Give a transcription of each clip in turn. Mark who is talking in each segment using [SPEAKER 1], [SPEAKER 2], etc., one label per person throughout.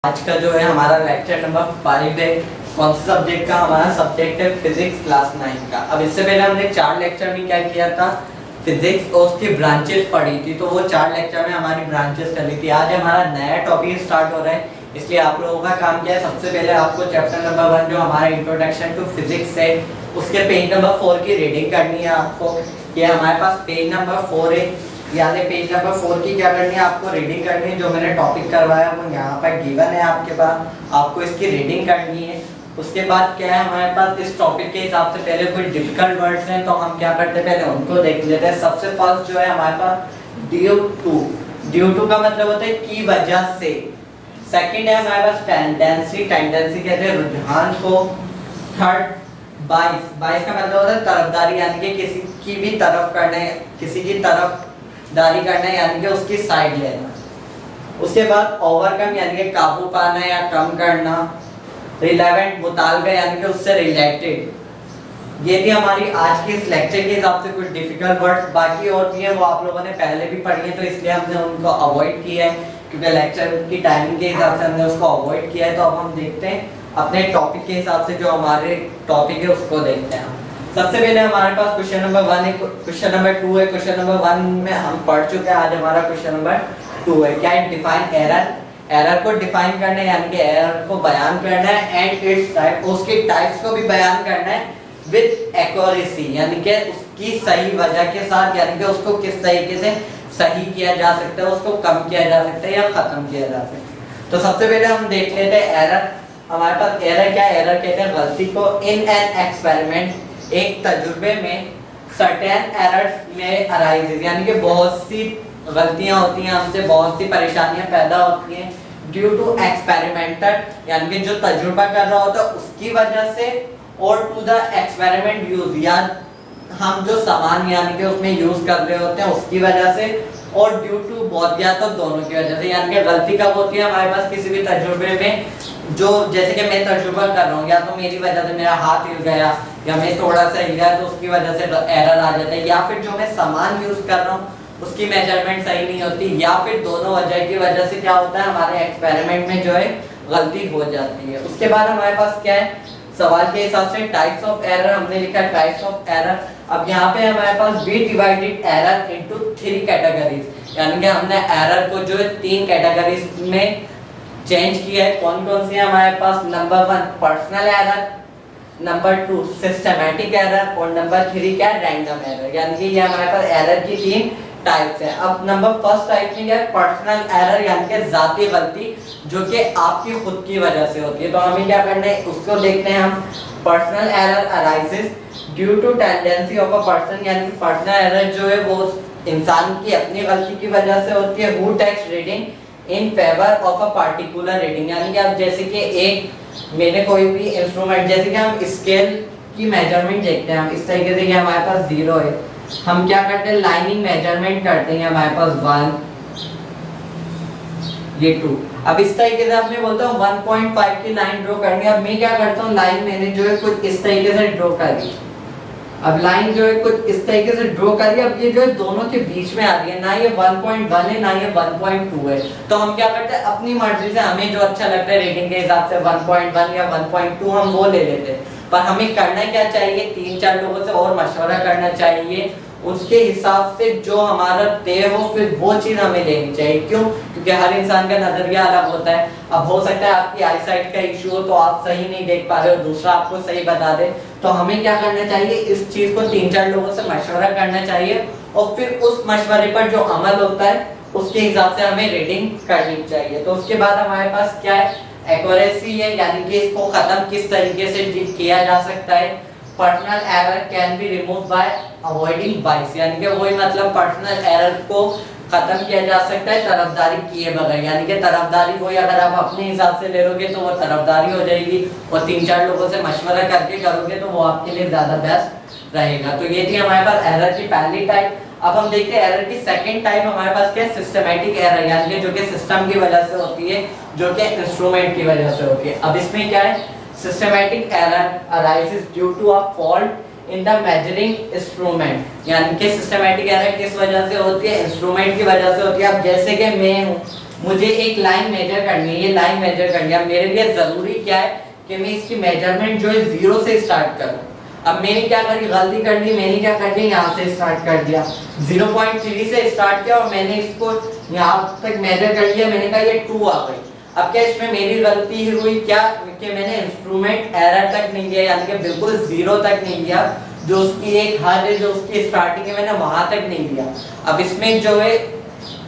[SPEAKER 1] आज का जो है हमारा लेक्चर नंबर 5 है। कौन से सब्जेक्ट का? हमारा सब्जेक्ट है फिजिक्स क्लास 9 का। अब इससे पहले हमने 4 लेक्चर में क्या किया था, फिजिक्स और उसकी ब्रांचेस पढ़ी थी, तो वो 4 लेक्चर में हमारी ब्रांचेस चली थी। आज हमारा नया टॉपिक स्टार्ट हो रहा है, इसलिए आप लोगों का काम क्या है, सबसे पहले आपको चैप्टर नंबर 1 जो हमारा इंट्रोडक्शन टू फिजिक्स है उसके पेज नंबर 4 की रीडिंग करनी है आपको। ये हमारे पास पेज नंबर 4 है, याद है पेज नंबर 4 की क्या करनी है, आपको रीडिंग करनी है। जो मैंने टॉपिक करवाया वो यहाँ पर गिवन है आपके पास, आपको इसकी रीडिंग करनी है। उसके बाद क्या है हमारे पास, इस टॉपिक के हिसाब से पहले कोई डिफिकल्ट वर्ड्स हैं तो हम क्या करते हैं, पहले उनको देख लेते हैं। सबसे फर्स्ट जो है हमारे पास ड्यू टू का मतलब होता है की वजह से। सेकंड है हमारे पास टेंडेंसी कहते हैं रुझान को। थर्ड बाइस का मतलब होता है तरफदारी, यानी कि किसी की भी तरफ करना है, किसी की तरफदारी करना है, यानी कि उसकी साइड लेना। उसके बाद ओवरकम यानी कि काबू पाना या कम करना। रिलेवेंट मुतालका यानी कि उससे रिलेटेड। ये थी हमारी आज की इस लेक्चर के हिसाब से कुछ डिफिकल्ट वर्ड्स। बाकी और भी है वो आप लोगों ने पहले भी पढ़ी है, तो इसलिए हमने उनको अवॉइड किया है, क्योंकि लेक्चर की टाइमिंग के हिसाब से हमने उसको अवॉइड किया है। तो अब हम देखते हैं अपने टॉपिक के हिसाब से, जो हमारे टॉपिक है उसको देखते हैं। सबसे पहले हमारे पास क्वेश्चन नंबर 1 है, क्वेश्चन नंबर 2 है। क्वेश्चन नंबर 1 में हम पढ़ चुके हैं, आज हमारा क्वेश्चन नंबर 2 है। क्या है? डिफाइन एरर को डिफाइन करना है, यानी कि एरर को बयान करना है। एंड इट्स टाइप, उसके टाइप्स को भी बयान करना है। विद एक्यूरेसी यानी कि उसकी सही वजह के साथ, यानी कि उसको किस तरीके से सही किया जा सकता है, उसको कम किया जा सकता है या खत्म किया जा सकता है। तो सबसे पहले हम देख लेते हैं एरर। हमारे पास एरर क्या है? एरर कहते हैं गलती को। इन एन एक्सपेरिमेंट, एक तजुर्बे में, सर्टेन एरर्स में अराइजेस, यानी कि बहुत सी गलतियां होती हैं, हमसे बहुत सी परेशानियां पैदा होती हैं। ड्यू टू एक्सपेरिमेंटर यानी कि जो तजुर्बा कर रहा होता है उसकी वजह से, और टू द एक्सपेरिमेंट यूज, या हम जो सामान यानी कि उसमें यूज कर रहे होते हैं उसकी वजह से, और ड्यू टू बोथ, या तो दोनों की वजह से। यानी कि गलती कब होती है हमारे पास किसी भी तजुर्बे में, जो जैसे कि मैं तजुर्बा कर रहा हूँ, या तो मेरी वजह से मेरा हाथ हिल गया या मैं थोड़ा सा हिल गया तो उसकी वजह से एरर आ जाता है, या फिर जो मैं सामान यूज कर रहा हूँ उसकी मेजरमेंट सही नहीं होती, या फिर दोनों वजह की वजह से क्या होता है हमारे एक्सपेरिमेंट में जो है गलती हो जाती है। उसके बाद हमारे पास क्या है, सवाल के हिसाब से टाइप्स ऑफ एरर हमने लिखा है, टाइप्स ऑफ एरर। अब यहाँ पे हमारे पास we divided error into 3 categories, यानी कि हमने एरर को जो है 3 कैटेगरीज में चेंज किया है। कौन कौन सी है हमारे पास? Number 1 personal error, number 2 systematic error, और नंबर 3 क्या है? Random error. यानी कि ये हमारे पास एरर की 3 टाइप्स है। अब नंबर फर्स्ट टाइप में क्या है? पर्सनल एरर, यानी कि जाती गलती जो कि आपकी खुद की वजह से होती है। तो हमें क्या करना है, उसको देखते हैं हम। Personal error arises due to tendency of a person, यानी कि पर्सनल एरर जो है वो इंसान की अपनी गलती की वजह से होती है। Who takes reading in favour of a particular reading, यानी कि अब जैसे कि मैंने कोई भी इंस्ट्रूमेंट, जैसे कि हम स्केल की मेजरमेंट देखते हैं, हम इस तरीके से कि हमारे पास 0 है, हम क्या करते हैं लाइनिंग मेजरमेंट करते हैं, हमारे पास 1 ये 2। अब इस तरीके से आपने बोलता हूँ 1.5 की लाइन ड्रॉ करनी है। अब मैं क्या करता हूँ, लाइन मैंने जो है कुछ इस तरीके से ड्रॉ करी, अब लाइन जो है कुछ इस तरीके से ड्रॉ करी। अब ये जो है दोनों के बीच में आ रही है, ना ये 1.1 है ना ये 1.2 है। तो हम क्या करते हैं अपनी मर्जी से, हमें जो अच्छा लगता है रेटिंग के हिसाब से 1.1 या 1.2 हम वो ले लेते हैं। पर हमें करना क्या चाहिए, 3-4 लोगों से और मशवरा करना चाहिए, उसके हिसाब से जो हमारा तय हो फिर वो चीज़ हमें लेनी चाहिए। क्यों? क्योंकि हर इंसान का नजरिया अलग होता है। अब हो सकता है आपकी आई साइट का इशू हो तो आप सही नहीं देख पा रहे हो, दूसरा आपको सही बता दे। तो हमें क्या करना चाहिए, इस चीज़ को 3-4 लोगों से मशवरा करना चाहिए, और फिर उस मशवरे पर जो अमल होता है उसके हिसाब से हमें रीडिंग करनी चाहिए। तो उसके बाद हमारे पास क्या है, एक्यूरेसी है, यानी कि इसको खत्म किस तरीके से किया जा सकता है। Personal error can be remove by avoiding बाइस, यानी कि वही मतलब पर्सनल एरर को खत्म किया जा सकता है तरफदारी किए बगैर। यानी कि तरफदारी कोई अगर आप अपने हिसाब से ले लोगे तो वो तरफदारी हो जाएगी, और 3-4 लोगों से मशवरा करके करोगे तो वो आपके लिए ज़्यादा बेस्ट रहेगा। तो ये थी हमारे पास एरर की पहली टाइप। अब हम देखते हैं एरर की सेकंड टाइप हमारे पास क्या है, सिस्टमैटिक एरर, यानी कि जो कि सिस्टम की वजह से होती है, जो कि इंस्ट्रूमेंट की वजह से होती है। अब इसमें क्या है, systematic error arises due to a fault in the measuring instrument, यानी कि सिस्टमैटिक एरर किस वजह से होती है, इंस्ट्रूमेंट की वजह से होती है। अब जैसे कि मैं हूँ, मुझे एक लाइन मेजर करनी है, ये लाइन मेजर करनी है। मेरे लिए जरूरी क्या है कि मैं इसकी मेजरमेंट जो है 0 से स्टार्ट करूं। अब मैंने क्या करी, गलती कर दी, मैंने क्या कर दिया, यहाँ से स्टार्ट कर दिया, 0.3 से स्टार्ट किया और मैंने इसको यहाँ तक मेजर कर लिया। मैंने कहा ये 2 आ गई। अब क्या इसमें मेरी गलती हुई क्या कि मैंने इंस्ट्रूमेंट एरर तक नहीं दिया, यानी कि बिल्कुल 0 तक नहीं दिया। जो उसकी एक हद है, जो उसकी स्टार्टिंग है, मैंने वहां तक नहीं दिया। अब इसमें जो है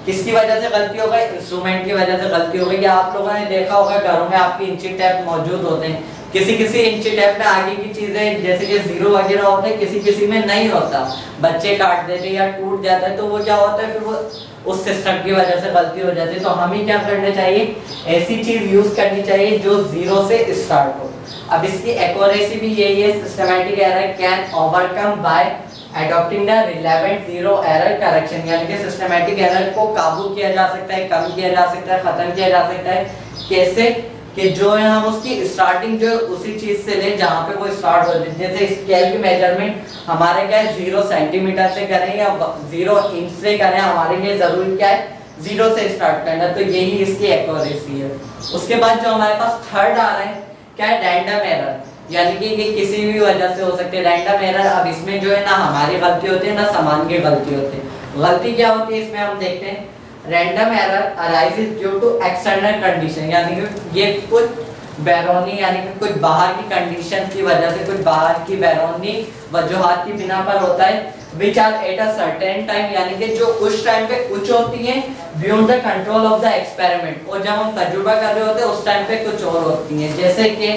[SPEAKER 1] किसकी वजह से गलती हो गई, इंस्ट्रूमेंट की वजह से गलती हो गई। या आप लोगों ने देखा होगा घरों में आपके इंची टेप मौजूद होते हैं, किसी किसी इंची टेप में आगे की चीजें जैसे कि 0 वगैरह होता है, किसी किसी में नहीं होता, बच्चे काट देते हैं या टूट जाता है, तो वो क्या होता है फिर वो उस सिस्टम की वजह से गलती हो जाती है। तो हमें क्या करना चाहिए, ऐसी चीज यूज करनी चाहिए जो 0 से स्टार्ट हो। अब इसकी एक्यूरेसी भी यही है, systematic error can overcome bye adopting the relevant 0 error correction, यानी कि सिस्टमैटिक एरर को काबू किया जा सकता है, कम किया जा सकता है, खत्म किया जा सकता है। कैसे कि जो है हम उसकी स्टार्टिंग जो उसी चीज से ले जहाँ पे वो स्टार्ट हो। जैसे स्केल की मेजरमेंट हमारे क्या है 0 सेंटीमीटर से करें या 0 इंच से करें, हमारे लिए जरूरी क्या है 0 से स्टार्ट करना। तो यही इसकी एक्यूरेसी है। उसके बाद जो हमारे पास थर्ड आ रहा है क्या है, रैंडम एरर, यानी कि ये किसी भी वजह से हो सकते हैं रैंडम एरर। अब इसमें जो है ना हमारी गलती होती है ना सामान की गलती होती है। गलती क्या होती है इसमें हम देखते हैं, random error arises due to external condition, यानी कि ये कुछ बैरोनी यानी कि कुछ बाहर की कंडीशन की वजह से, कुछ बाहर की बैरोनी वजूहात की बिना पर होता है। Which are at a certain time, यानी कि जो उस टाइम पे कुछ होती हैं beyond the control of the experiment, और जब हम तजुर्बा कर रहे होते हैं उस टाइम पे कुछ और होती हैं। जैसे कि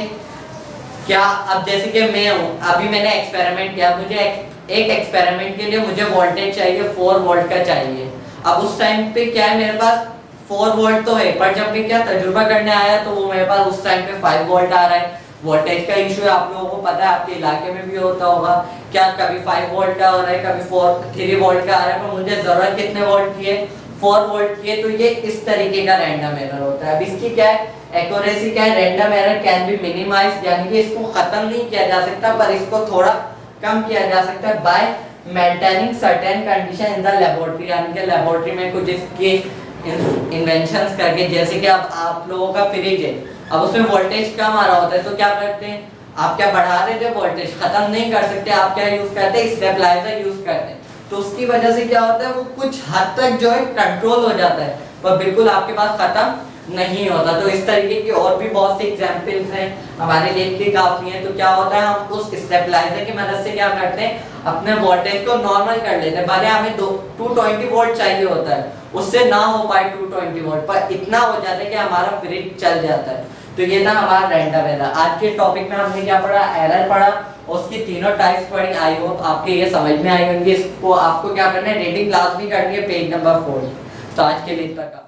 [SPEAKER 1] क्या, अब जैसे कि मैं हूँ, अभी मैंने एक्सपेरिमेंट किया, मुझे एक एक्सपेरिमेंट के लिए मुझे वोल्टेज चाहिए 4 वोल्ट का चाहिए। अब उस टाइम पे क्या है मेरे पास 4 वोल्ट तो है, पर जब मैं क्या तजुर्बा करने आया तो वो मेरे पास उस टाइम पे 5 वोल्ट आ रहा है। वोल्टेज का इशू है, आप लोगों को पता है, आपके इलाके में भी होता होगा, क्या कभी 5 वोल्ट का हो रहा है, कभी 3 वोल्ट का आ रहा है, पर मुझे जरूरत कितने वोल्ट की है, 4 वोल्ट की है। तो ये इस तरीके का रैंडम एरर होता है। अब इसकी क्या है एक्यूरेसी क्या है, random error can be minimised, यानी कि इसको खत्म नहीं किया जा सकता पर इसको थोड़ा कम किया जा सकता है bye maintaining certain condition in the laboratory, यानी कि लेबोरेटरी में कुछ इसके इन्वेंशंस करके। जैसे कि अब आप लोगों का फ्रिज है, अब उसमें वोल्टेज कम आ रहा होता है तो क्या करते हैं आप, क्या बढ़ा रहे थे वोल्टेज, खत्म नहीं कर सकते, आप क्या यूज करते हैं स्टेबलाइजर यूज करते हैं। तो उसकी वजह से क्या होता है वो कुछ हद तक जो है कंट्रोल हो जाता है, पर बिल्कुल आपके पास खत्म नहीं होता। तो इस तरीके की और भी बहुत सी एग्जांपल्स हैं, हमारे लिए काफी हैं। तो क्या होता है हम उस स्टेबलाइजर की मदद से क्या करते हैं अपने वोल्टेज को नॉर्मल कर लेते हैं। भले हमें 220 वोल्ट चाहिए होता है, उससे ना हो पाए 220 वोल्ट, पर इतना हो जाता है कि हमारा फ्रिज चल जाता है। तो ये ना हमारा रैंडम एरर। आज के टॉपिक में हमने क्या पढ़ा, एरर पढ़ा, उसकी तीनों टाइप्स पढ़ी। आई होप आपके ये समझ में आई होंगी। इसको आपको क्या करना है, रीडिंग क्लास भी करनी है पेज नंबर 4। तो आज के लिए इतना